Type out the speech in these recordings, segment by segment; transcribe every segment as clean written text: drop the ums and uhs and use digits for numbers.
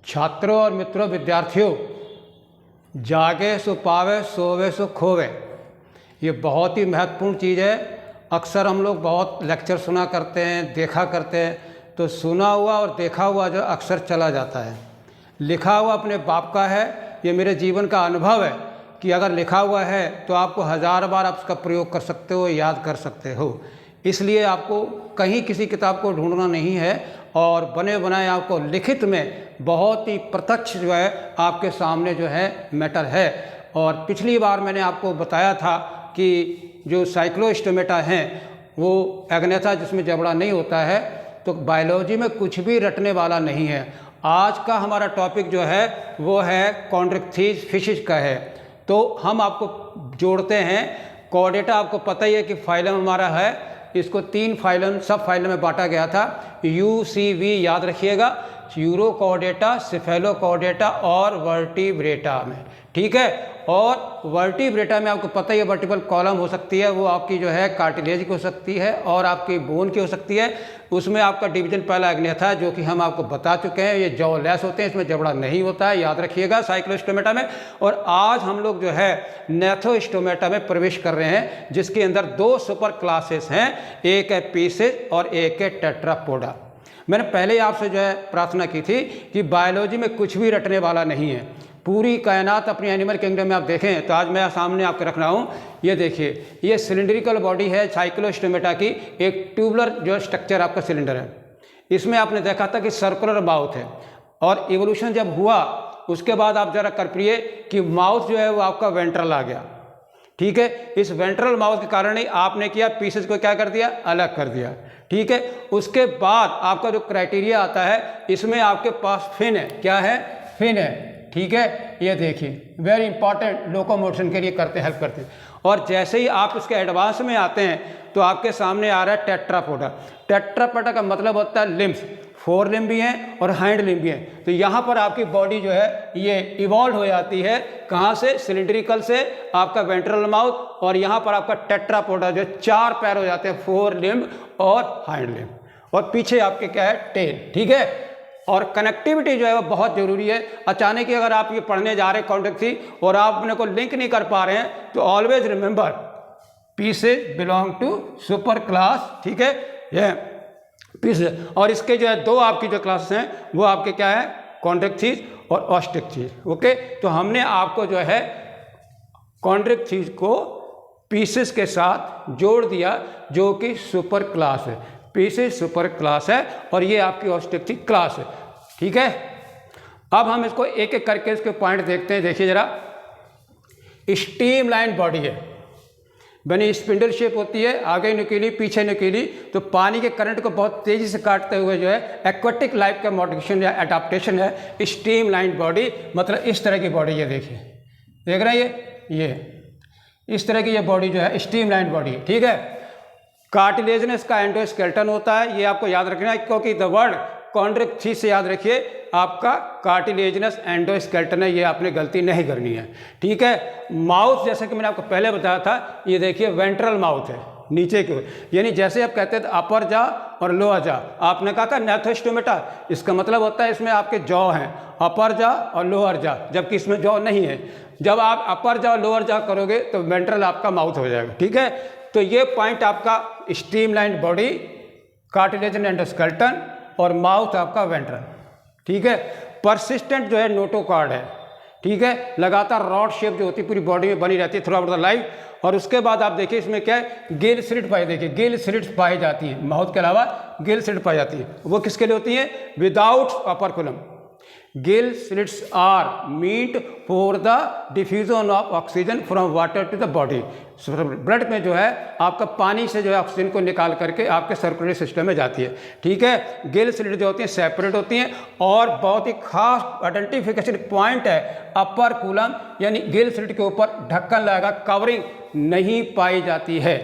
छात्रों और मित्रों, विद्यार्थियों, जागे सो पावे, सोवे सो खोवे, ये बहुत ही महत्वपूर्ण चीज़ है। अक्सर हम लोग बहुत लेक्चर सुना करते हैं, देखा करते हैं, तो सुना हुआ और देखा हुआ जो अक्सर चला जाता है। लिखा हुआ अपने बाप का है। ये मेरे जीवन का अनुभव है कि अगर लिखा हुआ है तो आपको 1000 बार आप उसका प्रयोग कर सकते हो, याद कर सकते हो। इसलिए आपको कहीं किसी किताब को ढूंढना नहीं है और बने बनाए आपको लिखित में बहुत ही प्रत्यक्ष जो है आपके सामने जो है मैटर है। और पिछली बार मैंने आपको बताया था कि जो साइक्लोस्टोमेटा हैं वो एग्नेथा जिसमें जबड़ा नहीं होता है, तो बायोलॉजी में कुछ भी रटने वाला नहीं है। आज का हमारा टॉपिक जो है वो है कॉन्ड्रिक्थीज फिशिस का है। तो हम आपको जोड़ते हैं। कॉर्डेटा आपको पता ही है कि फाइलम हमारा है, इसको 3 फाइलम सब फाइलम में बांटा गया था। UCV याद रखिएगा, यूरोकॉर्डेटा, सिफेलोकॉर्डेटा और वर्टिब्रेटा में, ठीक है। और वर्टिब्रेटा में आपको पता ही है वर्टिब्रल कॉलम हो सकती है, वो आपकी जो है कार्टिलेज की हो सकती है और आपकी बोन की हो सकती है। उसमें आपका डिवीजन पहला एग्नेथा जो कि हम आपको बता चुके हैं, ये जॉलेस होते हैं, इसमें जबड़ा नहीं होता है, याद रखिएगा साइक्लोस्टोमेटा में। और आज हम लोग जो है नेथोस्टोमेटा में प्रवेश कर रहे हैं, जिसके अंदर 2 सुपर क्लासेस हैं, एक है पीसेज और एक है टेट्रापोडा। मैंने पहले आपसे जो है प्रार्थना की थी कि बायोलॉजी में कुछ भी रटने वाला नहीं है। पूरी कायनात अपनी एनिमल किंगडम में आप देखें तो आज मैं सामने आपको रख रहा हूँ। ये देखिए, ये सिलिंड्रिकल बॉडी है साइक्लोस्टोमेटा की, एक ट्यूबुलर जो स्ट्रक्चर आपका सिलेंडर है। इसमें आपने देखा था कि सर्कुलर माउथ है और इवोल्यूशन जब हुआ उसके बाद आप जरा कर पाइए कि माउथ जो है वो आपका वेंट्रल आ गया, ठीक है। इस वेंट्रल माउथ के कारण ही आपने किया पीसेस को क्या कर दिया, अलग कर दिया, ठीक है। उसके बाद आपका जो क्राइटेरिया आता है, इसमें आपके पास फिन है, क्या है, फिन है, ठीक है। ये देखिए वेरी इंपॉर्टेंट, लोकोमोशन के लिए करते हेल्प करते हैं। और जैसे ही आप इसके एडवांस में आते हैं तो आपके सामने आ रहा है टेट्रापोडा। टेट्रापोडा का मतलब होता है लिम्स, 4 लिम्ब भी हैं और हाइंड लिम्ब भी हैं। तो यहाँ पर आपकी बॉडी जो है ये इवॉल्व हो जाती है, कहाँ से, सिलिंड्रिकल से, आपका वेंट्रल माउथ, और यहाँ पर आपका टेट्रापोडा जो 4 पैर हो जाते हैं, 4 लिम्ब और हाइंड लिम्ब, और पीछे आपके क्या है, टेल, ठीक है। और कनेक्टिविटी जो है वो बहुत ज़रूरी है। अचानक ही अगर आप ये पढ़ने जा रहे हैं कॉन्ड्रिक्थी और आप अपने को लिंक नहीं कर पा रहे हैं तो always remember Pisces belong to super class, ठीक है, ये पीसेज। और इसके जो है 2 आपकी जो क्लासेस हैं वो आपके क्या है, कॉन्ड्रिक्थीज और ऑस्ट्रिक्थीज, ओके। तो हमने आपको जो है कॉन्ड्रिक्थीज को पीसेस के साथ जोड़ दिया जो कि सुपर क्लास है। पीसेज सुपर क्लास है और ये आपकी ऑस्ट्रिक्थी क्लास है, ठीक है। अब हम इसको एक एक करके इसके पॉइंट देखते हैं। देखिए जरा, स्ट्रीमलाइन बॉडी है, बनी स्पिंडल शेप होती है, आगे नुकीली पीछे नुकीली, तो पानी के करंट को बहुत तेज़ी से काटते हुए जो है एक्वाटिक लाइफ का मॉडिफिकेशन या एडाप्टेशन है स्ट्रीमलाइन बॉडी। मतलब इस तरह की बॉडी, ये देखिए, देख रहे हैं, ये इस तरह की ये बॉडी जो है स्ट्रीमलाइन बॉडी, ठीक है। कार्टिलेजनस का एंडोस्केलेटन होता है, ये आपको याद रखना है, क्योंकि द वर्ड कॉन्ड्रिक्थीज से याद रखिए आपका कार्टिलेजनस एंडोस्केलेटन है, ये आपने गलती नहीं करनी है, ठीक है। माउथ जैसे कि मैंने आपको पहले बताया था, ये देखिए वेंट्रल माउथ है, नीचे की ओर, यानी जैसे आप कहते हैं अपर जा और लोअर जा, आपने कहा था नेथोस्टोमेटा, इसका मतलब होता है इसमें आपके जॉ हैं, अपर जा और लोअर जा, जबकि इसमें जॉ नहीं है। जब आप अपर जा और लोअर जा करोगे तो वेंट्रल आपका माउथ हो जाएगा, ठीक है। तो ये पॉइंट आपका स्ट्रीमलाइन बॉडी, कार्टिलेजन एंडोस्केलेटन और माउथ आपका वेंट्रल, ठीक है। परसिस्टेंट जो है नोटोकॉर्ड है, ठीक है, लगातार रॉड शेप जो होती है पूरी बॉडी में बनी रहती है थ्रू आउट द लाइफ। और उसके बाद आप देखिए इसमें क्या है, गिल स्लिट पाई, देखिए गिल स्लिट्स पाई जाती हैं, माउथ के अलावा गिल स्लिट पाई जाती है। वो किसके लिए होती है, without operculum. Gill slits are meant for the diffusion of oxygen from water to the body. Blood में जो है आपका पानी से जो है ऑक्सीजन को निकाल करके आपके सर्कुलेटरी सिस्टम में जाती है, ठीक है। गिल स्लिट जो होती हैं सेपरेट होती हैं और बहुत ही खास आइडेंटिफिकेशन पॉइंट है, अपर कूलम यानी गिल स्लिट के ऊपर ढक्कन लगा कवरिंग नहीं पाई जाती है।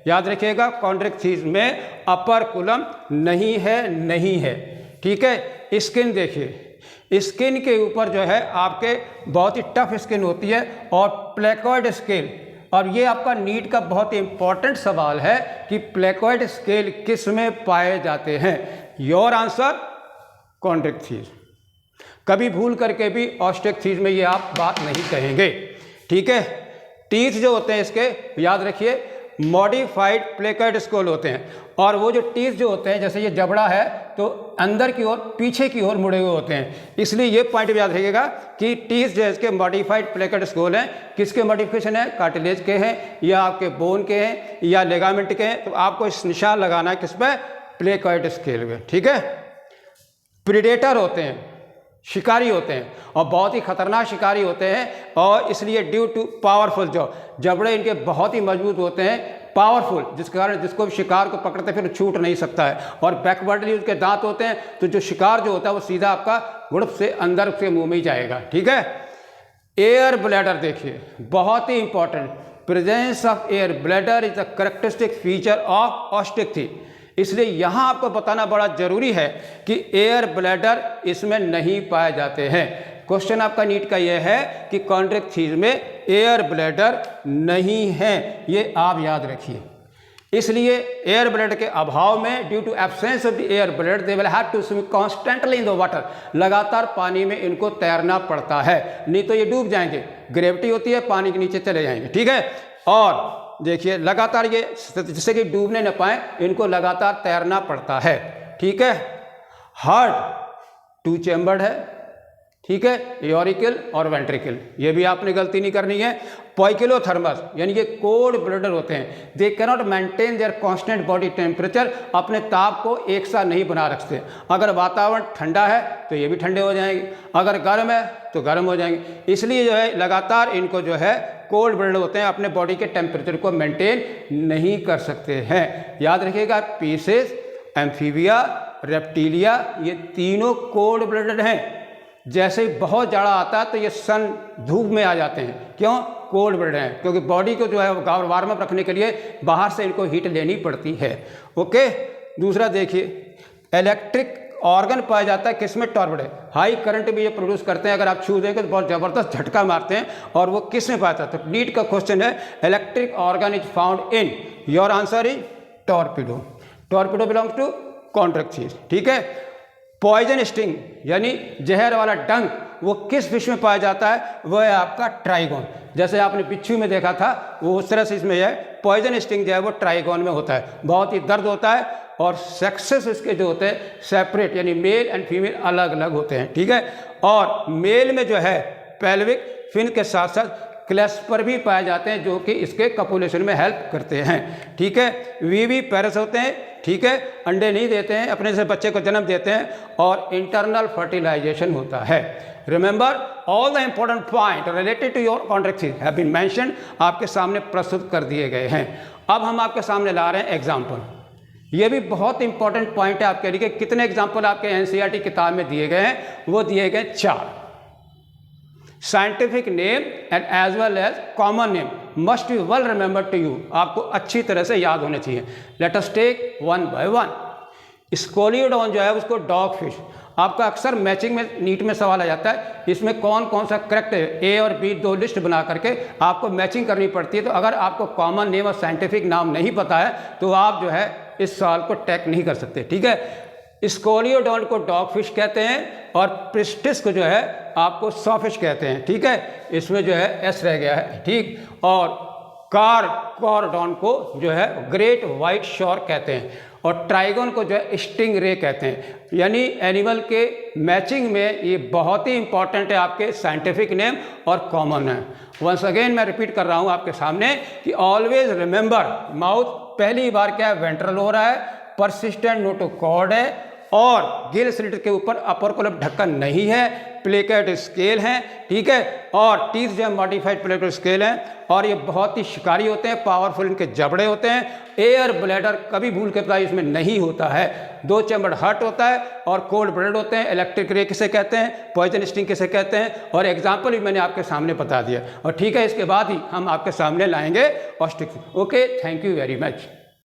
याद रखिएगा कॉन्ड्रिक्थीज में अपर कूलम नहीं है, ठीक है। स्किन देखिए, स्किन के ऊपर जो है आपके बहुत ही टफ स्किन होती है और प्लेकॉइड स्केल, और ये आपका नीट का बहुत ही इंपॉर्टेंट सवाल है कि प्लेकॉइड स्केल किस में पाए जाते हैं। Your answer Chondrichthyes. कभी भूल करके भी ऑस्टेक्थीज में ये आप बात नहीं कहेंगे, ठीक है। टीथ जो होते हैं इसके याद रखिए मॉडिफाइड प्लेकॉइड स्केल होते हैं, और वो जो टीथ जो होते हैं जैसे ये जबड़ा है तो अंदर की ओर पीछे की ओर मुड़े हुए होते हैं, इसलिए ये पॉइंट भी याद रखिएगा कि टीथ जो है इसके मॉडिफाइड प्लेकॉइड स्केल हैं। किसके मॉडिफिकेशन है? कार्टिलेज के हैं या आपके बोन के हैं या लिगामेंट के हैं, तो आपको इस निशान लगाना है किस पे? प्लेकॉइड स्केल में, ठीक है। प्रीडेटर होते हैं, शिकारी होते हैं और बहुत ही खतरनाक शिकारी होते हैं, और इसलिए ड्यू टू पावरफुल जबड़े इनके बहुत ही मजबूत होते हैं, पावरफुल, जिस कारण जिसको शिकार को पकड़ते फिर छूट नहीं सकता है, और बैकवर्डली उसके दांत होते हैं, तो जो शिकार जो होता है वो सीधा आपका गुड़प से अंदर उसके मुंह में ही जाएगा, ठीक है। एयर ब्लैडर देखिए बहुत ही important, presence of air bladder is the characteristic feature of Osteichthyes, इसलिए यहाँ आपको बताना बड़ा जरूरी है कि एयर ब्लैडर इसमें नहीं पाए जाते हैं। क्वेश्चन आपका नीट का यह है कि कॉन्ट्रैक्थीज में एयर ब्लैडर नहीं है, ये आप याद रखिए। इसलिए एयर ब्लैडर के अभाव में due to absence of the air bladder they will have to swim constantly in the water, लगातार पानी में इनको तैरना पड़ता है, नहीं तो ये डूब जाएंगे, ग्रेविटी होती है पानी के नीचे चले जाएंगे, ठीक है। और देखिए लगातार ये जिससे कि डूबने न पाए इनको लगातार तैरना पड़ता है, ठीक है। हार्ट 2 चैम्बर्ड है, ठीक है, यूरिकल और वेंट्रिकल, ये भी आपने गलती नहीं करनी है। पोइकिलोथर्मस यानी कि कोल्ड ब्लडर होते हैं, they cannot maintain their constant body temperature, अपने ताप को एक साथ नहीं बना रखते, अगर वातावरण ठंडा है तो ये भी ठंडे हो जाएंगे, अगर गर्म है तो गर्म हो जाएंगे, इसलिए जो है लगातार इनको जो है कोल्ड ब्लडर होते हैं, अपने बॉडी के टेम्परेचर को मेंटेन नहीं कर सकते हैं। याद रखिएगा पीसेस, एम्फीबिया, रेप्टिलिया ये तीनों कोल्ड ब्लडर हैं। जैसे ही बहुत जाड़ा आता है तो ये सन धूप में आ जाते हैं, क्यों? कोल्ड ब्लडर हैं, क्योंकि बॉडी को जो है वार्म अप रखने के लिए बाहर से इनको हीट लेनी पड़ती है, ओके। दूसरा देखिए इलेक्ट्रिक ऑर्गन पाया जाता है किसमें? टॉर्बिडे, हाई करंट भी ये प्रोड्यूस करते हैं, अगर आप छू देंगे तो बहुत ज़बरदस्त झटका मारते हैं, और वो किसमें पाया जाता है? तो नीट का क्वेश्चन है electric organ is found in, your answer is torpedo, torpedo belongs to Chondrichthyes, ठीक है। पॉइजन स्टिंग यानी जहर वाला डंक वो किस फिश में पाया जाता है? वो है आपका ट्राइगोन, जैसे आपने बिच्छू में देखा था वो उस तरह से इसमें है। पॉइजन स्टिंग जो है वो ट्राइगोन में होता है, बहुत ही दर्द होता है, और सेक्सेस इसके जो होते हैं सेपरेट यानी मेल एंड फीमेल अलग अलग होते हैं, ठीक है। और मेल में जो है पेल्विक फिन के साथ साथ क्लेस्पर भी पाए जाते हैं जो कि इसके कपुलेशन में हेल्प करते हैं, ठीक है। वीवी पैरस होते हैं, ठीक है, अंडे नहीं देते हैं, अपने से बच्चे को जन्म देते हैं, और इंटरनल फर्टिलाइजेशन होता है। Remember all the important point related to your Chondrichthyes have been mentioned, आपके सामने प्रस्तुत कर दिए गए हैं। अब हम आपके सामने ला रहे हैं एग्जाम्पल, ये भी बहुत इंपॉर्टेंट पॉइंट है आपके लिए। कितने एग्जाम्पल आपके एनसीईआरटी किताब में दिए गए हैं? वो दिए गए 4। Scientific name and as well as common name must be well remember to you, आपको अच्छी तरह से याद होने चाहिए। Let us take one by one. Scoliodon जो है उसको डॉग फिश, आपका अक्सर मैचिंग में नीट में सवाल आ जाता है, इसमें कौन कौन सा करेक्ट है, ए और बी 2 लिस्ट बना करके आपको मैचिंग करनी पड़ती है। तो अगर आपको कॉमन नेम और साइंटिफिक नाम नहीं पता है तो आप जो है इस सवाल को टैग नहीं कर सकते, ठीक है। स्कोलियोडॉन को डॉग फिश कहते हैं और प्रिस्टिस को जो है आपको सॉफिश कहते हैं, ठीक है, इसमें जो है एस रह गया है, ठीक। और कॉरडॉन को जो है ग्रेट वाइट शॉर्क कहते हैं, और ट्राइगोन को जो है स्टिंग रे कहते हैं। यानी एनिमल के मैचिंग में ये बहुत ही इंपॉर्टेंट है आपके साइंटिफिक नेम और कॉमन है। वंस अगेन मैं रिपीट कर रहा हूँ आपके सामने कि ऑलवेज रिमेंबर माउथ पहली बार क्या है? वेंट्रल हो रहा है, परसिस्टेंट नोटोकॉर्ड है, और गिल स्लिट के ऊपर अपर कोलम ढक्कन नहीं है, प्लेकॉइड स्केल हैं, ठीक है, और टीथ जो है मॉडिफाइड प्लेकॉइड स्केल हैं, और ये बहुत ही शिकारी होते हैं, पावरफुल इनके जबड़े होते हैं। एयर ब्लैडर कभी भूल के बताइए इसमें नहीं होता है। 2 चैम्बर्ड हार्ट होता है, और कोल्ड ब्लड होते हैं। इलेक्ट्रिक रे किसे कहते हैं? पॉइजन स्टिंग किसे कहते हैं? और एग्जाम्पल भी मैंने आपके सामने बता दिया, और ठीक है, इसके बाद ही हम आपके सामने लाएंगे ऑस्टिक। Okay, thank you very much.